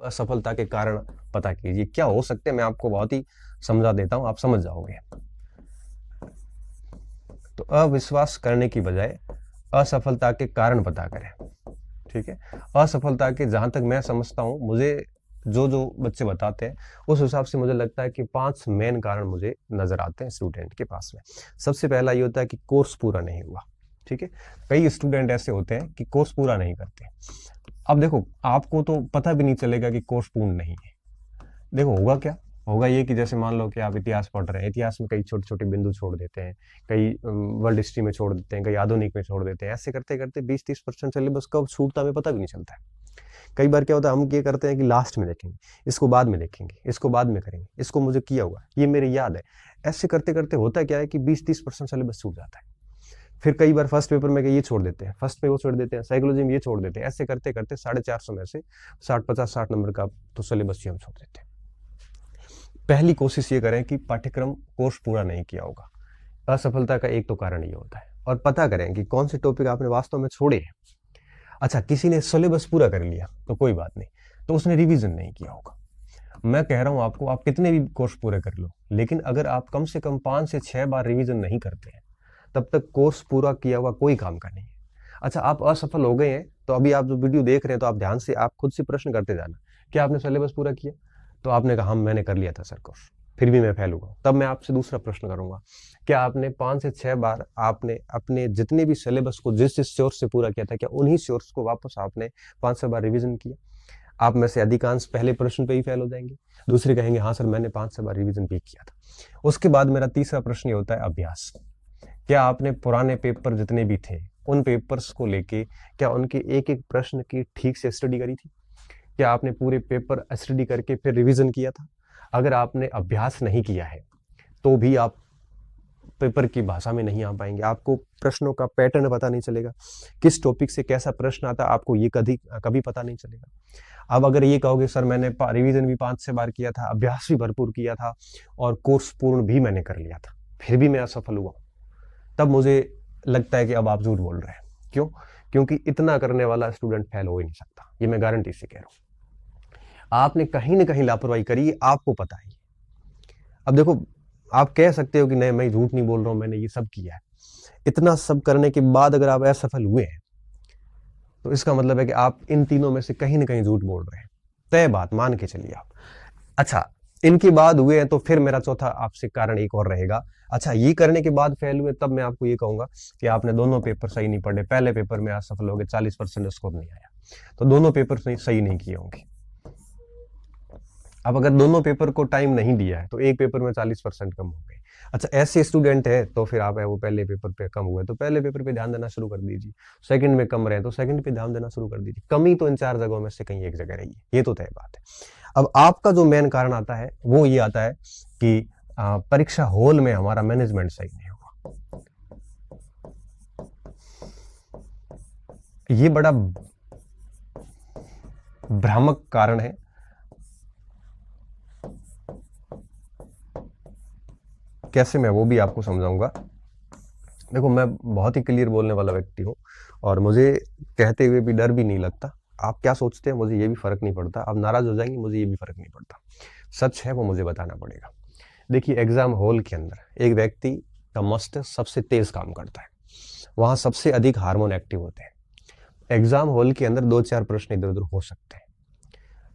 असफलता के कारण पता कीजिए। क्या हो सकते हैं मैं आपको बहुत ही समझा देता हूं, आप समझ जाओगे। तो अविश्वास करने की बजाय असफलता के कारण पता करें। ठीक है, असफलता के जहां तक मैं समझता हूं, मुझे जो जो बच्चे बताते हैं उस हिसाब से मुझे लगता है कि 5 मेन कारण मुझे नजर आते हैं स्टूडेंट के पास में। सबसे पहला ये होता है कि कोर्स पूरा नहीं हुआ। ठीक है, कई स्टूडेंट ऐसे होते हैं कि कोर्स पूरा नहीं करते। अब देखो, आपको तो पता भी नहीं चलेगा कि कोर्स पूर्ण नहीं है। देखो होगा क्या, होगा ये कि जैसे मान लो कि आप इतिहास पढ़ रहे हैं, इतिहास में कई छोटे छोटे बिंदु छोड़ देते हैं, कई वर्ल्ड हिस्ट्री में छोड़ देते हैं, कई आधुनिक में छोड़ देते हैं। ऐसे करते करते 20-30% सिलेबस कब छूटता हमें पता भी नहीं चलता है। कई बार क्या होता है, हम ये करते हैं कि लास्ट में देखेंगे, इसको बाद में देखेंगे, इसको बाद में करेंगे, इसको मुझे किया हुआ ये मेरे याद है। ऐसे करते करते होता क्या है कि 20-30% सिलेबस छूट जाता है। फिर कई बार फर्स्ट पेपर में ये छोड़ देते हैं, फर्स्ट में वो छोड़ देते हैं, साइकोलॉजी में ये छोड़ देते हैं। ऐसे करते करते 450 में से 60 नंबर का तो सिलेबस ही हम छोड़ देते हैं। पहली कोशिश ये करें कि पाठ्यक्रम कोर्स पूरा नहीं किया होगा। असफलता का एक तो कारण ये होता है। और पता करें कि कौन से टॉपिक आपने वास्तव में छोड़े हैं। अच्छा, किसी ने सिलेबस पूरा कर लिया तो कोई बात नहीं, तो उसने रिवीजन नहीं किया होगा। मैं कह रहा हूं आपको, आप कितने भी कोर्स पूरे कर लो, लेकिन अगर आप कम से कम 5 से 6 बार रिवीजन नहीं करते हैं, तब तक कोर्स पूरा किया हुआ कोई काम का नहीं है। अच्छा, आप असफल हो गए हैं तो अभी आप जो वीडियो देख रहे हैं तो आप ध्यान से आप खुद से प्रश्न करते जाना, क्या आपने सिलेबस पूरा किया? तो आपने कहा मैंने कर लिया था सर कोर्स, फिर भी मैं फेल हुआ। तब मैं आपसे दूसरा प्रश्न करूंगा, क्या आपने 5 से 6 बार आपने अपने जितने भी सिलेबस को जिस जिस सोर्स से पूरा किया था, क्या उन्हीं सोर्स को वापस आपने 5-6 बार रिवीजन किया? आप में से अधिकांश पहले प्रश्न पे ही फेल हो जाएंगे, दूसरे कहेंगे हाँ सर मैंने 5-6 बार रिवीजन भी किया था। उसके बाद मेरा तीसरा प्रश्न ये होता है अभ्यास। क्या आपने पुराने पेपर जितने भी थे उन पेपर्स को लेके क्या उनके एक एक प्रश्न की ठीक से स्टडी करी थी? क्या आपने पूरे पेपर स्टडी करके फिर रिवीजन किया था? अगर आपने अभ्यास नहीं किया है तो भी आप पेपर की भाषा में नहीं आ पाएंगे, आपको प्रश्नों का पैटर्न पता नहीं चलेगा, किस टॉपिक से कैसा प्रश्न आता आपको ये कभी कभी पता नहीं चलेगा। अब अगर ये कहोगे सर मैंने रिवीजन भी 5-6 बार किया था, अभ्यास भी भरपूर किया था और कोर्स पूर्ण भी मैंने कर लिया था, फिर भी मैं असफल हुआ, तब मुझे लगता है कि अब आप झूठ बोल रहे हैं। क्यों? क्योंकि इतना करने वाला स्टूडेंट फेल हो ही नहीं सकता, ये मैं गारंटी से कह रहा हूं। आपने कहीं ना कहीं लापरवाही करी, आपको पता है। अब देखो, आप कह सकते हो कि नहीं मैं झूठ नहीं बोल रहा हूं, मैंने ये सब किया है। इतना सब करने के बाद अगर आप असफल हुए हैं तो इसका मतलब है कि आप इन तीनों में से कहीं ना कहीं झूठ बोल रहे हैं, तय बात मान के चलिए आप। अच्छा, इनके बाद हुए हैं तो फिर मेरा चौथा आपसे कारण एक और रहेगा। अच्छा, ये करने के बाद फेल हुए तब मैं आपको ये कहूंगा कि आपने दोनों पेपर सही नहीं पढ़े। पहले पेपर में असफल हो गए, 40% स्कोर नहीं आया, तो दोनों पेपर सही नहीं किए होंगे। अब अगर दोनों पेपर को टाइम नहीं दिया है तो एक पेपर में 40% कम हो गए। अच्छा, ऐसे स्टूडेंट है तो फिर आप है वो पहले पेपर पे कम हुए तो पहले पेपर पे ध्यान देना शुरू कर दीजिए, सेकंड में कम रहे तो सेकंड पे ध्यान देना शुरू कर दीजिए। कमी तो इन 4 जगहों में से कहीं एक जगह रही है, ये तो तय बात है। अब आपका जो मेन कारण आता है वो ये आता है कि परीक्षा हॉल में हमारा मैनेजमेंट सही नहीं हुआ। ये बड़ा भ्रामक कारण है। कैसे, मैं वो भी आपको समझाऊंगा। देखो, मैं बहुत ही क्लियर बोलने वाला व्यक्ति हूँ और मुझे कहते हुए भी डर भी नहीं लगता। आप क्या सोचते हैं मुझे ये भी फर्क नहीं पड़ता, आप नाराज हो जाएंगे मुझे ये भी फर्क नहीं पड़ता। सच है वो मुझे बताना पड़ेगा। देखिए, एग्जाम हॉल के अंदर एक व्यक्ति का मस्तिष्क सबसे तेज काम करता है, वहां सबसे अधिक हार्मोन एक्टिव होते हैं। एग्जाम हॉल के अंदर 2-4 प्रश्न इधर उधर हो सकते हैं,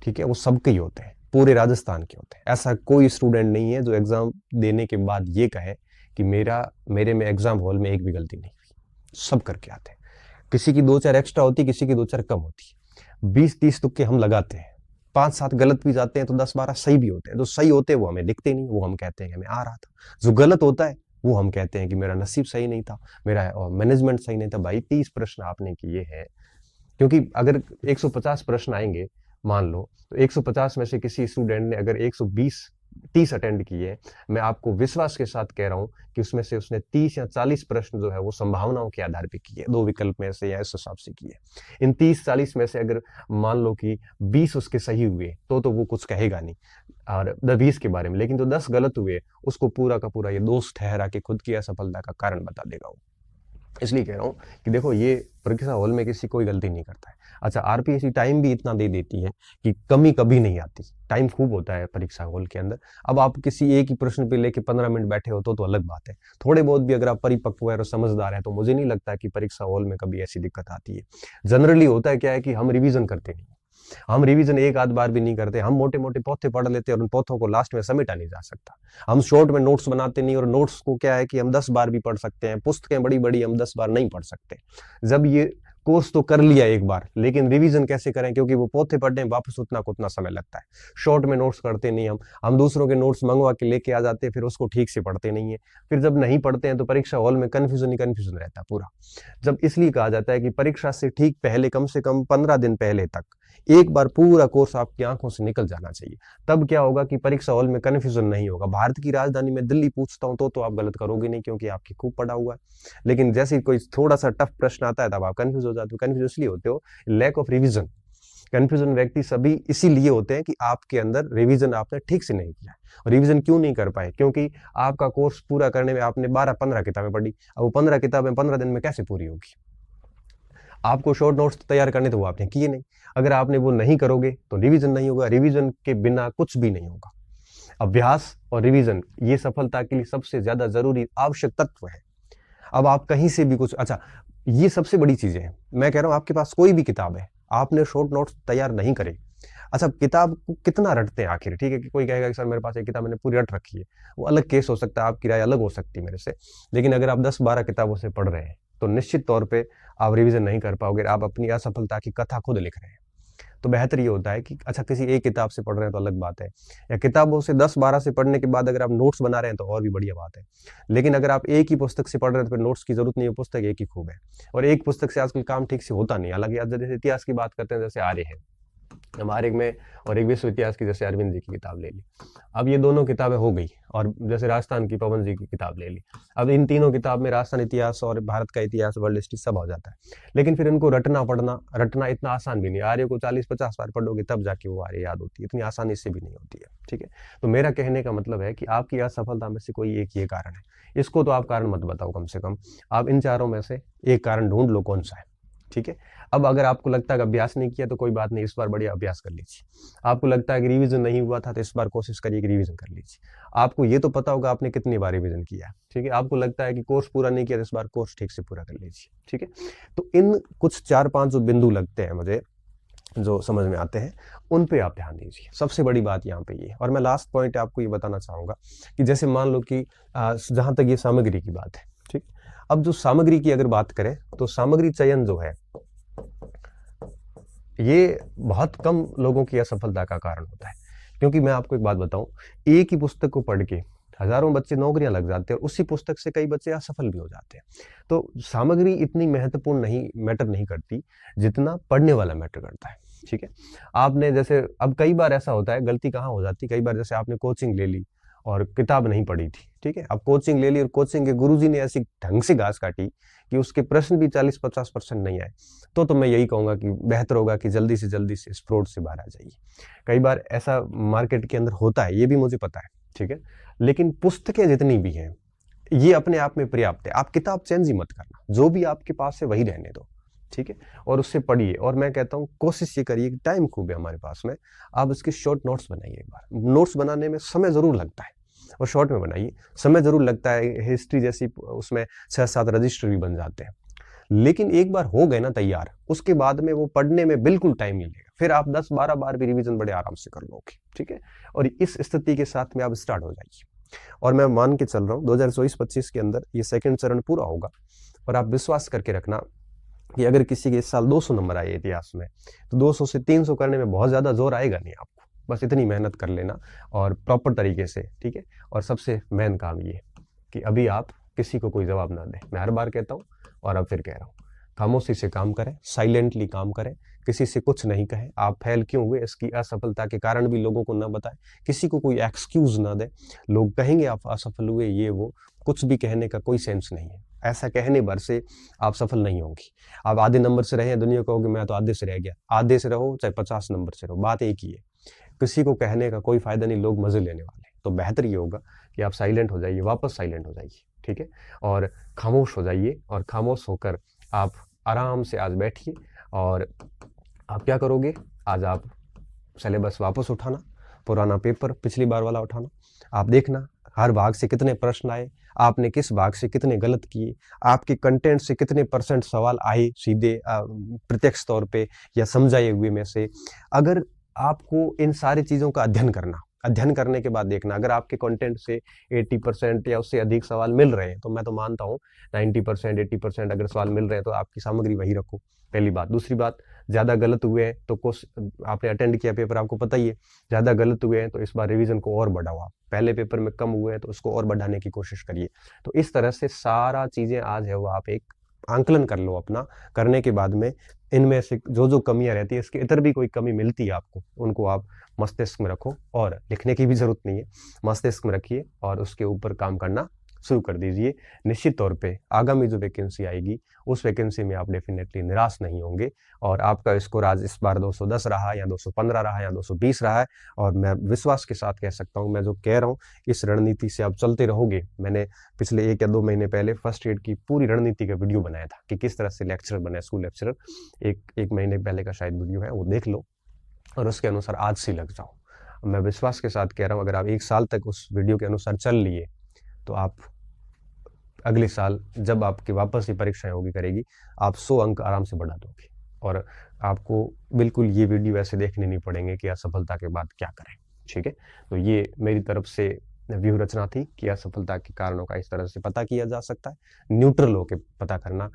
ठीक है, वो सबके ही होते हैं, पूरे राजस्थान के होते हैं। ऐसा कोई स्टूडेंट नहीं है जो एग्जाम देने के बाद ये कहे कि मेरे में एग्जाम हॉल में एक भी गलती नहीं हुई। सब करके आते हैं, किसी की 2-4 एक्स्ट्रा होती, किसी की 2-4 कम होती है। 20-30 तुक्के हम लगाते हैं, 5-7 गलत भी जाते हैं तो 10-12 सही भी होते हैं। जो सही होते हैं वो हमें दिखते नहीं, वो हम कहते हैं कि हमें आ रहा था। जो गलत होता है वो हम कहते हैं कि मेरा नसीब सही नहीं था, मेरा मैनेजमेंट सही नहीं था। भाई 30 प्रश्न आपने किए हैं, क्योंकि अगर 150 प्रश्न आएंगे मान लो, तो 150 में से किसी स्टूडेंट ने अगर 120-30 अटेंड किए, मैं आपको विश्वास के साथ कह रहा हूं कि उसमें से उसने 30 या 40 प्रश्न जो है वो संभावनाओं के आधार पे किए, 2 विकल्प में से या इस हिसाब से किए। इन 30-40 में से अगर मान लो कि 20 उसके सही हुए तो वो कुछ कहेगा नहीं और 20 के बारे में, लेकिन जो 10 गलत हुए उसको पूरा का पूरा ये दोष ठहरा के खुद की असफलता का कारण बता देगा वो। इसलिए कह रहा हूँ कि देखो ये परीक्षा हॉल में किसी कोई गलती नहीं करता है। अच्छा, आरपीएससी टाइम भी इतना दे देती है कि कमी कभी नहीं आती, टाइम खूब होता है परीक्षा हॉल के अंदर। अब आप किसी एक ही प्रश्न पे लेके 15 मिनट बैठे हो तो अलग बात है। थोड़े बहुत भी अगर आप परिपक्व है और समझदार है तो मुझे नहीं लगता कि परीक्षा हॉल में कभी ऐसी दिक्कत आती है। जनरली होता है क्या है कि हम रिविजन करते नहीं, हम रिवीजन एक आध बार भी नहीं करते, हम मोटे मोटे पोथे पढ़ लेते हैं और उन पोथों को लास्ट में समेटा नहीं जा सकता। हम शॉर्ट में नोट्स बनाते नहीं, और नोट्स को क्या है कि हम 10 बार भी पढ़ सकते हैं, पुस्तकें बड़ी बड़ी हम 10 बार नहीं पढ़ सकते। जब ये कोर्स तो कर लिया एक बार, लेकिन रिवीजन कैसे करें, क्योंकि वो पोथे पढ़ने में वापस उतना को उतना समय लगता है। शॉर्ट में नोट्स करते नहीं हम दूसरों के नोट्स मंगवा के लेके आ जाते हैं, फिर उसको ठीक से पढ़ते नहीं है। फिर जब नहीं पढ़ते हैं तो परीक्षा हॉल में कन्फ्यूजन ही कन्फ्यूजन रहता है पूरा। जब इसलिए कहा जाता है कि परीक्षा से ठीक पहले कम से कम 15 दिन पहले तक एक बार पूरा कोर्स आपकी आंखों से निकल जाना चाहिए। तब क्या होगा कि परीक्षा हॉल में कन्फ्यूजन नहीं होगा। भारत की राजधानी में दिल्ली पूछता हूं तो आप गलत करोगे नहीं, क्योंकि आपकी खूब पढ़ा हुआ है। लेकिन जैसे कोई थोड़ा सा टफ प्रश्न आता है तब आप कंफ्यूज हो जाते हो। कंफ्यूज इसलिए होते हो, लैक ऑफ रिवीजन। कंफ्यूजन व्यक्ति सभी इसीलिए होते हैं कि आपके अंदर रिवीजन आपने ठीक से नहीं किया। और रिवीजन क्यों नहीं कर पाए, क्योंकि आपका कोर्स पूरा करने में आपने 12-15 किताबें पढ़ी। अब वो 15 किताबें 15 दिन में कैसे पूरी होगी। आपको शॉर्ट नोट्स तैयार करने तो वो आपने किए नहीं। अगर आपने वो नहीं करोगे तो रिवीजन नहीं होगा, रिवीजन के बिना कुछ भी नहीं होगा। अभ्यास और रिवीजन ये सफलता के लिए सबसे ज्यादा जरूरी आवश्यक तत्व है। अब आप कहीं से भी कुछ, अच्छा ये सबसे बड़ी चीजें हैं। मैं कह रहा हूं आपके पास कोई भी किताब है, आपने शॉर्ट नोट्स तैयार नहीं करे। अच्छा, किताब को कितना रटते हैं आखिर, ठीक है कि कोई कहेगा कि सर मेरे पास एक किताब मैंने पूरी रट रखी है, वो अलग केस हो सकता है, आपकी राय अलग हो सकती है मेरे से। लेकिन अगर आप 10-12 किताबों से पढ़ रहे हैं तो निश्चित तौर पे आप रिवीजन नहीं कर पाओगे, आप अपनी असफलता की कथा खुद लिख रहे हैं। तो बेहतर ये होता है कि अच्छा किसी एक किताब से पढ़ रहे हैं तो अलग बात है, या किताबों से 10-12 से पढ़ने के बाद अगर आप नोट्स बना रहे हैं तो और भी बढ़िया बात है। लेकिन अगर आप एक ही पुस्तक से पढ़ रहे हैं तो फिर नोट्स की जरूरत नहीं है, पुस्तक एक ही खूब है। और एक पुस्तक से आजकल काम ठीक से होता नहीं। हालांकि आज जैसे इतिहास की बात करते हैं, जैसे आर्य है हमारे में, और एक विश्व इतिहास की जैसे अरविंद जी की किताब ले ली। अब ये दोनों किताबें हो गई, और जैसे राजस्थान की पवन जी की किताब ले ली। अब इन तीनों किताब में राजस्थान इतिहास और भारत का इतिहास, वर्ल्ड हिस्ट्री सब हो जाता है। लेकिन फिर इनको रटना इतना आसान भी नहीं। आर्य को 40-50 बार पढ़ोगे तब जाके वो आर्य याद होती है, इतनी आसानी से भी नहीं होती है। ठीक है, तो मेरा कहने का मतलब है कि आपकी असफलता में से कोई एक ये कारण है। इसको तो आप कारण मत बताओ, कम से कम आप इन चारों में से एक कारण ढूंढ लो कौन सा है। ठीक है, अब अगर आपको लगता है कि अभ्यास नहीं किया तो कोई बात नहीं, इस बार बढ़िया अभ्यास कर लीजिए। आपको लगता है कि रिवीजन नहीं हुआ था तो इस बार कोशिश करिए कि रिवीजन कर लीजिए। आपको ये तो पता होगा आपने कितनी बार रिवीजन किया। ठीक है, आपको लगता है कि कोर्स पूरा नहीं किया तो इस बार कोर्स ठीक से पूरा कर लीजिए। ठीक है, तो इन कुछ 4-5 जो बिंदु लगते हैं मुझे, जो समझ में आते हैं, उन पे आप ध्यान दीजिए। सबसे बड़ी बात यहाँ पे ये। और मैं लास्ट पॉइंट आपको ये बताना चाहूंगा कि जैसे मान लो कि जहां तक ये सामग्री की बात है, ठीक, अब जो सामग्री की अगर बात करें तो सामग्री चयन जो है ये बहुत कम लोगों की असफलता का कारण होता है। क्योंकि मैं आपको एक बात बताऊं, एक ही पुस्तक को पढ़ के हजारों बच्चे नौकरियां लग जाते हैं और उसी पुस्तक से कई बच्चे असफल भी हो जाते हैं। तो सामग्री इतनी महत्वपूर्ण नहीं मैटर नहीं करती जितना पढ़ने वाला मैटर करता है। ठीक है, आपने जैसे, अब कई बार ऐसा होता है, गलती कहाँ हो जाती है, कई बार जैसे आपने कोचिंग ले ली और किताब नहीं पढ़ी थी। ठीक है, अब कोचिंग ले ली और कोचिंग के गुरुजी ने ऐसी ढंग से घास काटी कि उसके प्रश्न भी 40-50% नहीं आए, तो मैं यही कहूंगा कि बेहतर होगा कि जल्दी से इस फ्रॉड से बाहर आ जाइए। कई बार ऐसा मार्केट के अंदर होता है, ये भी मुझे पता है। ठीक है, लेकिन पुस्तकें जितनी भी हैं ये अपने आप में पर्याप्त है। आप किताब चेंज ही मत करना, जो भी आपके पास है वही रहने दो। ठीक है, और उससे पढ़िए। और मैं कहता हूँ कोशिश ये करिए कि टाइम खूब है हमारे पास में, आप इसके शॉर्ट नोट्स बनाइए। एक बार नोट्स बनाने में समय जरूर लगता है, और शॉर्ट में बनाइए, समय जरूर लगता है। हिस्ट्री जैसी उसमें 6-7 रजिस्टर भी बन जाते हैं, लेकिन एक बार हो गए ना तैयार, उसके बाद में वो पढ़ने में बिल्कुल टाइम नहीं लगेगा। फिर आप 10-12 बार भी रिवीजन बड़े आराम से कर लोगे। ठीक है, और इस स्थिति के साथ में आप स्टार्ट हो जाइए। और मैं मान के चल रहा हूँ 2024-25 के अंदर ये सेकंड चरण पूरा होगा। और आप विश्वास करके रखना कि अगर किसी के इस साल 200 नंबर आए इतिहास में, तो 200 से 300 करने में बहुत ज्यादा जोर आएगा नहीं आपको। बस इतनी मेहनत कर लेना और प्रॉपर तरीके से। ठीक है, और सबसे मेन काम ये कि अभी आप किसी को कोई जवाब ना दें। मैं हर बार कहता हूँ और अब फिर कह रहा हूँ, खामोशी से काम करें, साइलेंटली काम करें, किसी से कुछ नहीं कहें। आप फेल क्यों हुए इसकी असफलता के कारण भी लोगों को ना बताएं, किसी को कोई एक्सक्यूज ना दें। लोग कहेंगे आप असफल हुए, ये वो, कुछ भी कहने का कोई सेंस नहीं है। ऐसा कहने भर से आप सफल नहीं होंगी। आप आधे नंबर से रहे, दुनिया कहोगे मैं तो आधे से रह गया। आधे से रहो चाहे 50 नंबर से रहो, बात एक ही है। किसी को कहने का कोई फायदा नहीं, लोग मजे लेने वाले। तो बेहतर ये होगा कि आप साइलेंट हो जाइए, वापस साइलेंट हो जाइए। ठीक है। और खामोश हो जाइए और खामोश होकर आप आराम से आज बैठिए और आप क्या करोगे, आज आप सिलेबस वापस उठाना, पुराना पेपर पिछली बार वाला उठाना, आप देखना हर भाग से कितने प्रश्न आए, आपने किस भाग से कितने गलत किए, आपके कंटेंट से कितने % सवाल आए सीधे प्रत्यक्ष तौर पे या समझाए हुए में से। अगर आपको इन सारी चीज़ों का अध्ययन करने के बाद देखना, अगर आपके कंटेंट से 80% या उससे अधिक सवाल मिल रहे हैं, तो मैं तो मानता हूँ 90% 80% अगर सवाल मिल रहे हैं तो आपकी सामग्री वही रखो, पहली बात। दूसरी बात, ज़्यादा गलत हुए हैं तो आपने अटेंड किया पेपर, आपको पता ही है, ज़्यादा गलत हुए हैं तो इस बार रिवीजन को और बढ़ाओ। आप पहले पेपर में कम हुए हैं तो उसको और बढ़ाने की कोशिश करिए। तो इस तरह से सारा चीज़ें आज है वो आप एक आंकलन कर लो अपना, करने के बाद में इनमें से जो जो कमियां रहती है, इसके इतर भी कोई कमी मिलती है आपको, उनको आप मस्तिष्क में रखो और लिखने की भी जरूरत नहीं है, मस्तिष्क में रखिए और उसके ऊपर काम करना शुरू कर दीजिए। निश्चित तौर पे आगामी जो वैकेंसी आएगी उस वैकेंसी में आप डेफिनेटली निराश नहीं होंगे और आपका स्कोर आज इस बार 210 रहा या 215 रहा या 220 रहा है। और मैं विश्वास के साथ कह सकता हूँ, मैं जो कह रहा हूँ इस रणनीति से आप चलते रहोगे। मैंने पिछले 1 या 2 महीने पहले फर्स्ट एड की पूरी रणनीति का वीडियो बनाया था कि किस तरह से लेक्चरर बने, स्कूल लेक्चरर, एक महीने पहले का शायद वीडियो है, वो देख लो और उसके अनुसार आज से लग जाओ। मैं विश्वास के साथ कह रहा हूँ, अगर आप 1 साल तक उस वीडियो के अनुसार चल लिए तो आप अगले साल जब आपकी वापस ये परीक्षाएं होगी करेगी, आप 100 अंक आराम से बढ़ा दोगे और आपको बिल्कुल ये वीडियो ऐसे देखने नहीं पड़ेंगे कि असफलता के बाद क्या करें। ठीक है, तो ये मेरी तरफ से व्यूह रचना थी कि असफलता के कारणों का इस तरह से पता किया जा सकता है, न्यूट्रल होकर पता करना,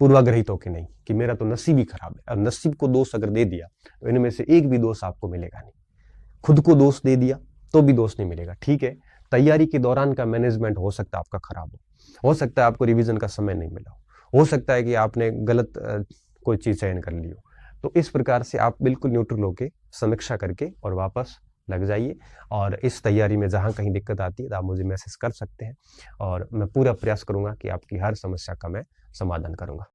पूर्वाग्रहित होकर नहीं कि मेरा तो नसीब ही खराब है। और नसीब को दोष अगर दे दिया तो इनमें से एक भी दोष आपको मिलेगा नहीं। खुद को दोष दे दिया तो भी दोष नहीं मिलेगा। ठीक है, तैयारी के दौरान का मैनेजमेंट हो सकता है आपका खराब हो सकता है आपको रिवीजन का समय नहीं मिला हो सकता है कि आपने गलत कोई चीज चयन कर ली हो। तो इस प्रकार से आप बिल्कुल न्यूट्रल होके समीक्षा करके और वापस लग जाइए और इस तैयारी में जहां कहीं दिक्कत आती है तो आप मुझे मैसेज कर सकते हैं और मैं पूरा प्रयास करूंगा कि आपकी हर समस्या का मैं समाधान करूंगा।